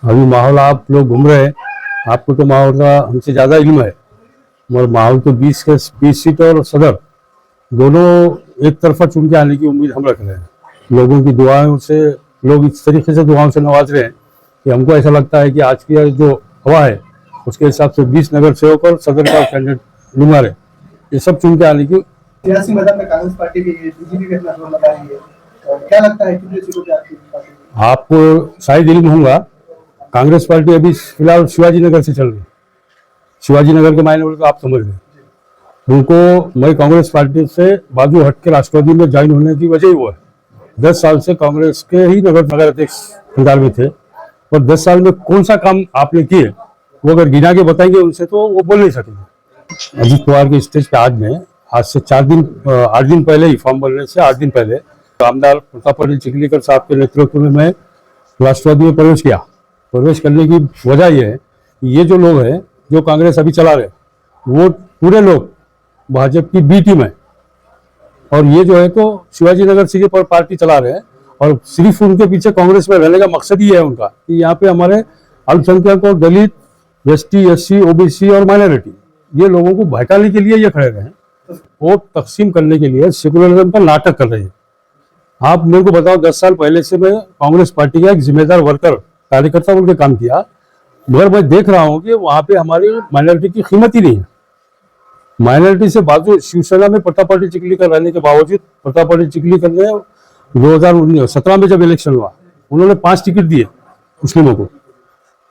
अभी माहौल आप लोग घूम रहे हैं, आपको तो माहौल का हमसे ज्यादा इल्म है। मगर माहौल तो 20 सीट और सदर दोनों एक तरफा चुन के आने की उम्मीद हम रख रहे हैं। लोगों की दुआओं से, लोग इस तरीके से दुआओं से नवाज रहे हैं कि हमको ऐसा लगता है कि आज की जो हवा है उसके हिसाब से 20 नगर सेवक और सदर का कैंडिडेट नुमार है, ये सब चुन के आने की। सियासी मैदान में कांग्रेस पार्टी भी बीजेपी भी अपना जोर लगा रही है, तो क्या लगता है कितनी सीटों पे आपकी पार्टी? आपको शायद इल्म होगा, कांग्रेस पार्टी अभी फिलहाल शिवाजी नगर से चल रही है। शिवाजी नगर के मायने तो आप समझ रहे। उनको मैं कांग्रेस पार्टी से बाजू हट के राष्ट्रवादी में ज्वाइन होने की वजह ही वो है। 10 साल से कांग्रेस के ही नगर अध्यक्ष पंजाब में थे, और 10 साल में कौन सा काम आपने किए वो अगर गिना के बताएंगे उनसे तो वो बोल नहीं सकेंगे। अजीत पवार के स्टेज पे आज से 8 दिन पहले ही, फॉर्म भरने से 8 दिन पहले आमदार प्रताप पाटिल चिखलीकर साहब के नेतृत्व में मैं राष्ट्रवादी में प्रवेश किया। प्रवेश करने की वजह यह है कि ये जो लोग हैं जो कांग्रेस अभी चला रहे वो पूरे लोग भाजपा की बी टीम है, और ये जो है तो शिवाजी नगर से ये पार्टी चला रहे हैं, और सिर्फ उनके पीछे कांग्रेस में रहने का मकसद ही है उनका कि यहाँ पे हमारे अल्पसंख्यक और दलित, एसटी, एससी, ओबीसी और माइनॉरिटी, ये लोगों को भड़काने के लिए ये खड़े रहे हैं, वोट तकसीम करने के लिए सेकुलरिज्म का नाटक कर रहे हैं। आप मेरे को बताओ, 10 साल पहले से मैं कांग्रेस पार्टी का एक जिम्मेदार वर्कर, कार्यकर्ता बोल के काम किया, मगर मैं देख रहा हूँ कि वहां पे हमारी माइनॉरिटी की कीमत ही नहीं है। माइनॉरिटी से बाजू शिवसेना में प्रताप पाटिल चिखलीकर रहने के बावजूद प्रताप पाटिल चिखलीकर ने 2017 में जब इलेक्शन हुआ उन्होंने 5 टिकट दिए मुस्लिमों को,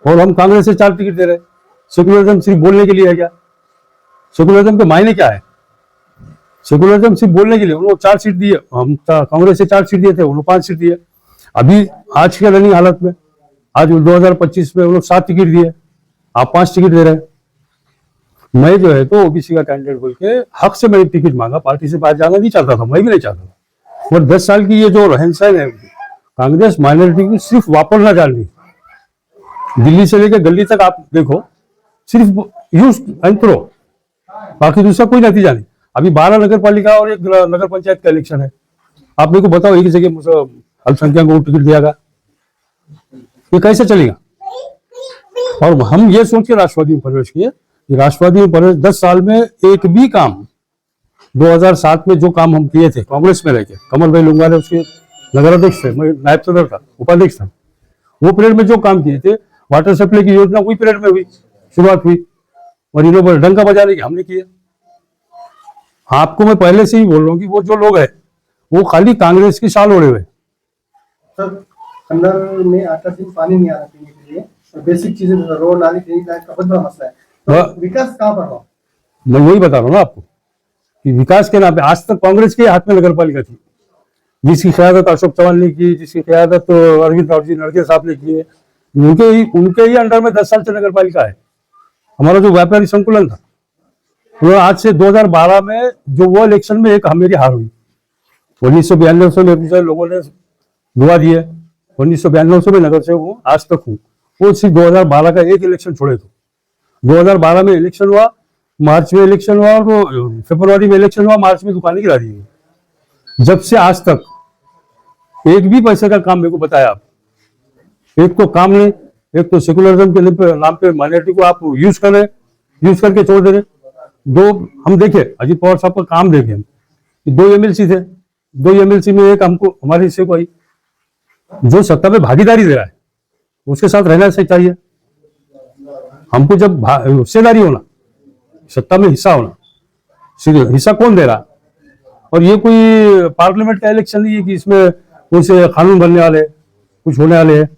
और हम कांग्रेस से 4 टिकट दे रहे। सेकुलरिज्म सिर्फ बोलने के लिए है क्या? सेकुलरिज्म के मायने क्या है? सेकुलरिज्म सिर्फ बोलने के लिए। उन्होंने 4 सीट दिए, हम कांग्रेस से 4 सीट दिए थे, उन्होंने 5 सीट दिए। अभी आज के रनिंग हालत में, आज 2025 में उन्होंने 7 टिकट दिए, आप 5 टिकट दे रहे हैं। मैं जो है तो ओबीसी का कैंडिडेट बोल के हक से मैंने टिकट मांगा, पार्टी से बाहर जाना नहीं चाहता था, मैं भी नहीं चाहता था। और 10 साल की ये जो रहन सहन है, कांग्रेस माइनॉरिटी की सिर्फ वापरना जान रही। दिल्ली से लेकर गली तक आप देखो, सिर्फ यूज एंड थ्रो, बाकी दूसरा कोई नतीजा नहीं। अभी 12 नगर पालिका और एक नगर पंचायत का इलेक्शन है, आप मेरे को बताओ एक जगह अल्पसंख्यक को टिकट दिया गया, ये कैसे चलेगा? और हम ये सोच के राष्ट्रवादी में प्रवेश किए कि राष्ट्रवादी में प्रवेश 10 साल में एक भी काम, 2007 में जो काम हम किए थे कांग्रेस में रहकर, कमल भाई लुंगा ने उसके नगर अध्यक्ष थे, मैं नायब सदर था, उपाध्यक्ष था, वो पीरियड में जो काम किए थे, वाटर सप्लाई की योजना वही पीरियड में हुई, शुरुआत हुई, और इन लोगों डंका बजाने की हमने किया। आपको मैं पहले से ही बोल रहा हूँ कि वो जो लोग हैं वो खाली कांग्रेस की शाल ओढ़े हुए। सर, अंदर में 8 दिन पानी नहीं आ रहा पीने के लिए, तो बेसिक चीजें, रोड, नाली, ड्रेनेज लाइन का बहुत बड़ा मसला है, तो विकास कहाँ पर रहा? मैं वही बता रहा हूँ ना आपको कि विकास के नाम पे आज तक कांग्रेस के हाथ में नगर पालिका थी, जिसकी क़यादत अशोक चौहान ने की, जिसकी क़यादत अरविंद राव जी नड़के साहब ने की है, उनके ही अंडर में 10 साल से नगर पालिका है। हमारा जो व्यापारी संकुलन था, तो आज से 2012 में जो वो इलेक्शन में एक मेरी हार हुई, 1992 से मेरे लोगों ने दुआ दी है, 1992 से मैं नगर सेवक हूँ, आज तक हूँ। वो सिर्फ 2012 का एक इलेक्शन छोड़े तो 2012 में इलेक्शन हुआ, मार्च में इलेक्शन हुआ, और फरवरी में इलेक्शन हुआ, मार्च में दुकानें गिरा दी गई। जब से आज तक एक भी पैसे का काम मेरे को बताया आप, एक तो काम नहीं, एक तो सेकुलरिज्म के नाम पे माइनॉरिटी को आप यूज करके छोड़ दे रहे। दो हम देखे, अजीत पवार साहब का काम देखे हम, 2 एमएलसी थे, 2 एमएलसी में एक हमको हमारे हिस्से को आई। जो सत्ता में भागीदारी दे रहा है उसके साथ रहना चाहिए। हमको जब हिस्सेदारी होना, सत्ता में हिस्सा होना, हिस्सा कौन दे रहा? और ये कोई पार्लियामेंट का इलेक्शन नहीं है कि इसमें कुछ कानून बनने वाले, कुछ होने वाले हैं।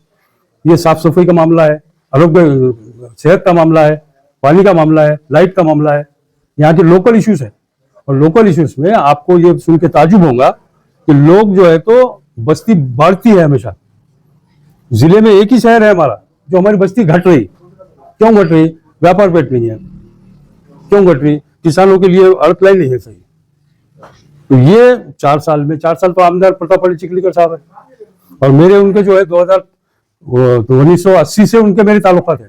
ये साफ सफाई का मामला है, आरोग्य सेहत का मामला है, पानी का मामला है, लाइट का मामला है, यहाँ के लोकल इश्यूज है। और लोकल इश्यूज में आपको ये सुन के ताजुब होगा कि लोग जो है तो बस्ती बढ़ती है हमेशा। जिले में एक ही शहर है हमारा जो हमारी बस्ती घट रही। क्यों घट रही? व्यापार पेट नहीं है। क्यों घट रही? किसानों के लिए अर्थ लाइन नहीं है सही। तो ये 4 साल तो आमदार प्रताप पाटिल चिखलीकर साहब है, और मेरे उनके जो है 1980 से उनके मेरे ताल्लुका थे।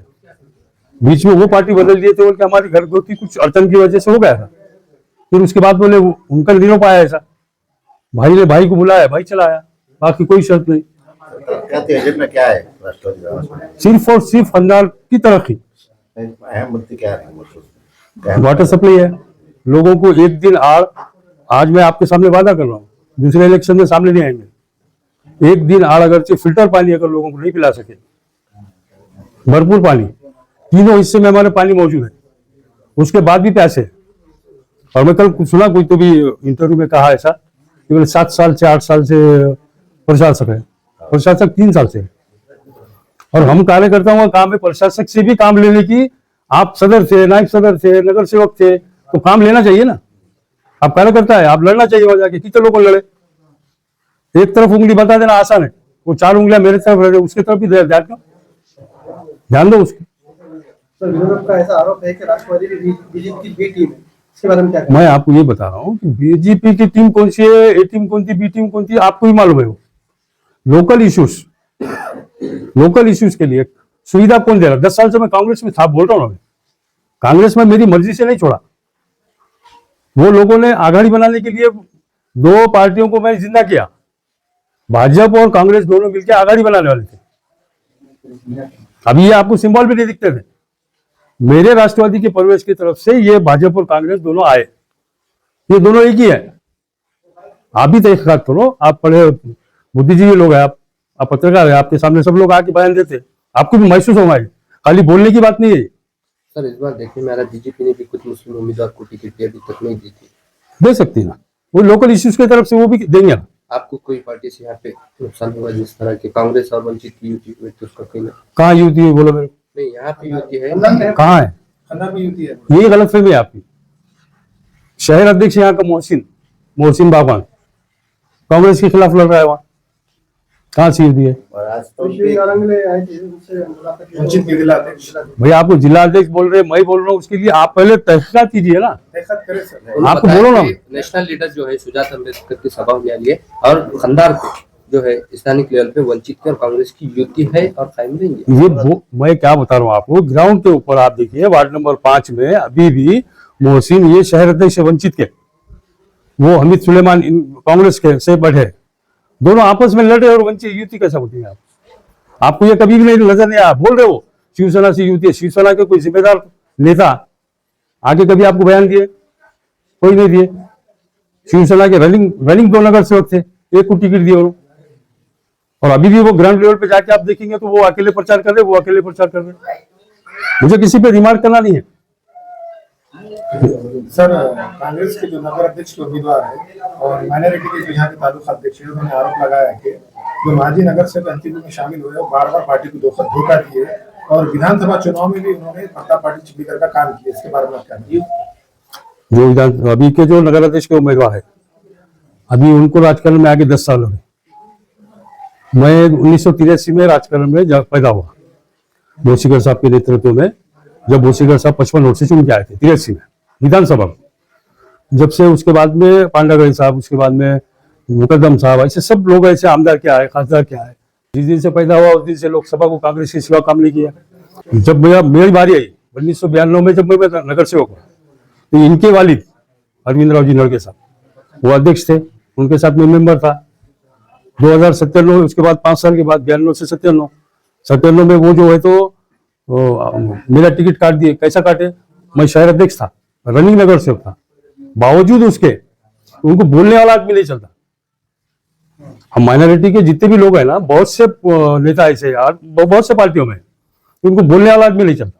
बीच में वो पार्टी बदल दिए थे, बोल हमारी घर की कुछ अड़चन की वजह से हो गया था। फिर उसके बाद बोले उनका नहीं हो पाया ऐसा, भाई ने भाई को बुलाया, भाई चला आया, बाकी कोई शर्त नहीं। तरक्याती एजेंडा क्या है राष्ट्रवादी कांग्रेस पार्टी सिर्फ और सिर्फ हंदार की तरक्की, का? अहम मुद्दे क्या है उसमें? वाटर सप्लाई है। लोगों को एक दिन आज मैं आपके सामने वादा कर रहा हूँ, दूसरे इलेक्शन में सामने नहीं आएंगे। एक दिन अगर से फिल्टर पानी अगर लोगों को नहीं पिला सके, भरपूर पानी, तीनों हिस्से में हमारे पानी मौजूद है, उसके बाद भी पैसे। और मैं कल सुना कोई तो भी इंटरव्यू में कहा ऐसा कि बोले 7 साल से 8 साल से प्रशासक है, प्रशासक 3 साल से है। और हम कार्यकर्ताओं का काम है प्रशासक से भी काम लेने की। आप सदर थे, नायब सदर थे, नगर सेवक थे, तो काम लेना चाहिए ना। आप कार्यकर्ता है, आप लड़ना चाहिए वहां जाके, कितने लोगों लड़े। एक तरफ उंगली बता देना आसान है, वो 4 उंगलियां मेरे तरफ रह उसकी तरफ भी ध्यान दो उसकी। सर विरोध का ऐसा आरोप है कि राष्ट्रवादी बीजेपी की बी टीम है, इसके बारे में क्या कहें? मैं आपको ये बता रहा हूँ कि बीजेपी की टीम कौन सी है, ए टीम कौन सी, बी टीम कौन सी, आपको ही मालूम है। वो लोकल इश्यूज के लिए सुविधा कौन दे रहा? 10 साल से मैं कांग्रेस में था, बोल रहा हूँ ना, कांग्रेस में मेरी मर्जी से नहीं छोड़ा। वो लोगों ने आघाड़ी बनाने के लिए 2 पार्टियों को मैं जिंदा किया, भाजपा और कांग्रेस दोनों मिलकर आघाड़ी बनाने वाले थे। अभी ये आपको सिंबल भी नहीं दिखते थे। मेरे राष्ट्रवादी के प्रवेश की तरफ से ये भाजपा और कांग्रेस दोनों आए, ये दोनों एक ही है। आप भी तहकीकात करो, आप पढ़े बुद्धिजीवी लोग हैं, आप पत्रकार है, आपके सामने सब लोग आके बयान देते, आपको भी महसूस होगा, खाली बोलने की बात नहीं है। सर इस बार देखने में आ रहा बीजेपी ने भी कुछ मुस्लिम उम्मीदवार को टिकट अभी तक नहीं दी थी। दे सकती ना, वो लोकल इश्यूज की तरफ से वो भी देंगे ना। आपको कोई पार्टी से यहाँ पे नुकसान हुआ जिस तरह के कांग्रेस और वंचित की युति हुई तो उसका कोई कहाँ युति है बोलो मेरे को? नहीं, यहाँ पे युति है। कहाँ है? खन्ना में युति है। यही गलतफहमी है आपकी। शहर अध्यक्ष यहाँ का मोहसिन बागवान कांग्रेस के खिलाफ लड़ रहा है, वहाँ कहाँ सी युति है? और आज तो वंचित के जिला अध्यक्ष भैया आपको जिला अध्यक्ष बोल रहे, मैं बोल रहा हूँ, उसके लिए आप पहले तहकीकात कीजिए ना। आपको बोलो ना, नेशनल लीडर जो है सुजात अम्बेडकर की सभा में आ रही है और खंडार पे जो है स्थानिक लेवल पे वंचित की और कांग्रेस की युति है और कायम रहेंगे। ये मैं क्या बता रहा हूँ आपको, ग्राउंड के ऊपर आप देखिए वार्ड नंबर 5 में अभी भी मोहसिन, ये शहर अध्यक्ष वंचित के, वो हमीद सुलेमान कांग्रेस के से बढ़े, दोनों आपस में लड़े और वंचित युति कैसा होती है? आपको ये कभी भी नहीं नजर नहीं आया। बोल रहे हो शिवसेना से युति है, शिवसेना के कोई जिम्मेदार नेता आगे कभी आपको बयान दिए? कोई नहीं दिए। शिवसेना के रनिंग 2 नगर सेवक थे, एक को टिकट दिए और अभी भी वो ग्राउंड लेवल पे जाके आप देखेंगे तो वो अकेले प्रचार कर रहे, मुझे किसी पे रिमार्क करना नहीं है। सर कांग्रेस के जो नगर अध्यक्ष के उम्मीदवार है और माइनॉरिटी के जो यहाँ के तालुका अध्यक्ष है, उन्होंने आरोप लगाया है कि जो माजी नगर से एनसीपी में शामिल हुए बार-बार पार्टी को धोखा दिए और विधानसभा चुनाव में भी उन्होंने पत्ता पार्टी छिपीकर का काम किया। इसके बारे में आप क्या कहेंगे? जो अभी के जो नगर अध्यक्ष के उम्मीदवार है, अभी उनको राजकारण में आगे 10 साल हो गए। मैं 1983 में राजकारण में पैदा हुआ, भोसीगर साहब के नेतृत्व में, जब भोसीगर साहब 55 वोट से चुन के आए थे 83 में विधानसभा में। जब से उसके बाद में पांडागढ़ साहब, उसके बाद में मुकदम साहब, ऐसे सब लोग ऐसे आमदार क्या है, खासदार क्या है। जिस दिन से पैदा हुआ उस दिन से लोकसभा को कांग्रेस के सिवा काम नहीं किया। जब मेरी बारी आई 1992 में, जब मैं नगर सेवक हुआ, तो इनके वालिद अरविंद राव जी नड़के साहब वो अध्यक्ष थे, उनके साथ में मेंबर था। 2097 में, उसके बाद 5 साल के बाद 92 से 97 में वो जो है तो मेरा टिकट काट दिए। कैसा काटे? मैं शहर अध्यक्ष था, रनिंग नगर सेवक था, बावजूद उसके उनको बोलने वाला आदमी नहीं चलता। हम माइनॉरिटी के जितने भी लोग हैं ना, बहुत से नेता ऐसे यार, बहुत से पार्टियों में उनको बोलने वाला आदमी नहीं चलता,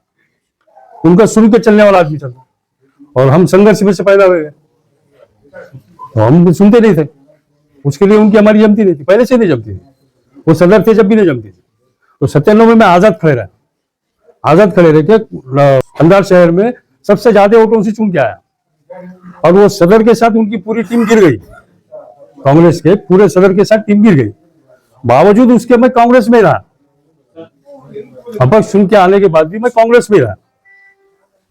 उनका सुन के चलने वाला आदमी चलता। और हम संघर्ष में से पैदा हुए, तो हम सुनते नहीं थे, उसके लिए उनकी हमारी जमती नहीं थी, पहले से नहीं जमती थी। वो सदर थे जब भी नहीं जमती थी। तो 97 में आजाद खड़े रहे के खंडार शहर में सबसे ज्यादा वोटों से चुन के आया, और वो सदर के साथ उनकी पूरी टीम गिर गई, कांग्रेस के पूरे सदर के साथ टीम गिर गई। बावजूद उसके मैं कांग्रेस में रहा, अपक्ष चुन के आने के बाद भी मैं कांग्रेस में रहा।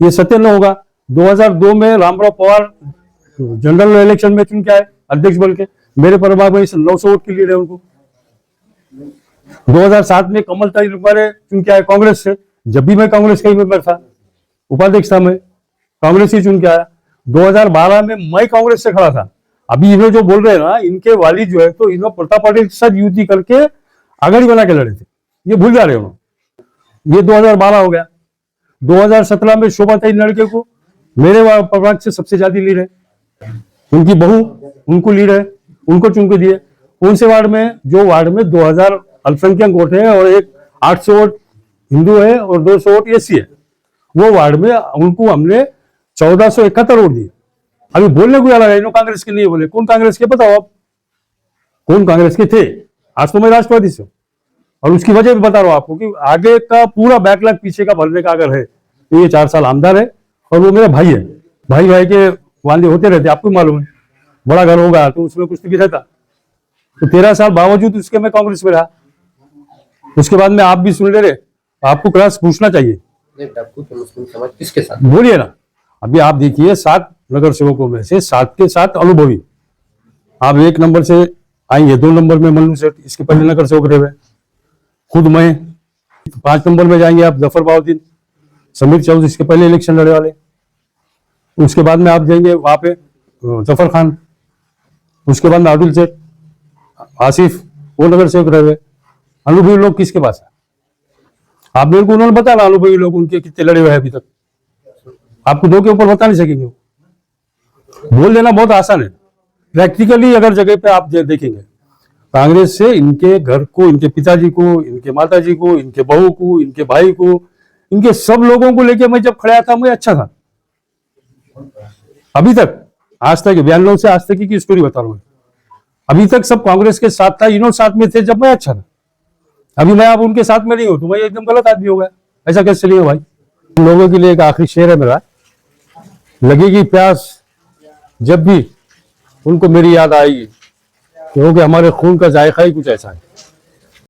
ये सत्य न होगा। 2002 में रामराव पवार जनरल इलेक्शन में चुन के आए अध्यक्ष बन के, मेरे प्रभाव में 900 वोट की लीड है उनको। 2007 में कमल ताई चुन के आए कांग्रेस से, जब भी मैं कांग्रेस का ही मेंबर था, उपाध्यक्ष था, मैं कांग्रेस ही चुन के आया। 2012 में मैं कांग्रेस से खड़ा था। अभी इन्हें जो बोल रहे हैं ना, इनके वालिद जो है तो इन्होंने प्रताप पाटिल के साथ युति करके आघाड़ी बना के लड़े थे, ये भूल जा रहे हो। ये 2012 हो गया। 2017 में शोभा ताई लड़के को मेरे प्रभाग से सबसे ज्यादा लीड है, उनकी बहू उनको लीड है, उनको चुन के दिए। कौन से वार्ड में? जो वार्ड में 2000 अल्पसंख्यक वोट है और एक 800 वोट हिंदू है और 200 वोट एसी है, वो वार्ड में उनको हमने 1471 वोट दिए। अभी बोलने को क्या लगा इन्हों कांग्रेस के नहीं बोले? कौन कांग्रेस के बताओ आप, कौन कांग्रेस के थे? आज तो मैं राष्ट्रवादी से हूं और उसकी वजह भी बता रहा हूं आपको कि आगे का पूरा बैकलॉग पीछे का भरने का अगर है तो ये 4 साल आमदार है और वो मेरा भाई है। भाई भाई के वादे होते रहते, आपको मालूम है। बड़ा घर होगा तो उसमें कुछ भी रहता। तो 13 साल बावजूद उसके मैं कांग्रेस में रहा। उसके बाद में आप भी सुन ले रहे, आपको क्लास पूछना चाहिए। डप्पू के मुस्लिम समाज किसके साथ? बोलिए ना। अभी आप देखिए 7 नगर सेवकों में से 7 के 7 अनुभवी। आप 1 नंबर से आएंगे, 2 नंबर में मल्लू सेठ, इसके पहले नगर सेवक रहे हुए, खुद मैं। 5 नंबर में जाएंगे आप जफर बाउद्दीन, समीर चौधरी इसके पहले इलेक्शन लड़े वाले। उसके बाद में आप जाएंगे वहां पे जफर खान, उसके बाद में आदुल सेठ, आसिफ, वो नगर सेवक रहे हुए। अनुभवी लोग किसके पास है? आप मेरे को उन्होंने बताया अनुभवी लोग उनके कितने लड़े हुए हैं अभी तक, आपको 2 के ऊपर बता नहीं सकेंगे। बोल देना बहुत आसान है, प्रैक्टिकली अगर जगह पे आप देखेंगे कांग्रेस से इनके घर को, इनके पिताजी को, इनके माताजी को, इनके बहू को, इनके भाई को, इनके सब लोगों को लेके मैं जब खड़ा था मैं अच्छा था। अभी तक आज तक 92 से आज तक की स्टोरी बता रहा हूं। अभी तक सब कांग्रेस के साथ था, इन्होंने साथ में थे जब मैं अच्छा था। अभी मैं अब उनके साथ में नहीं हूं तो मैं एकदम गलत आदमी हो गया। ऐसा कैसे चलेगा भाई? उन लोगों के लिए एक आखिरी शेर है मेरा, लगेगी प्यास जब भी उनको मेरी याद आएगी, क्योंकि हमारे खून का जायका ही कुछ ऐसा है।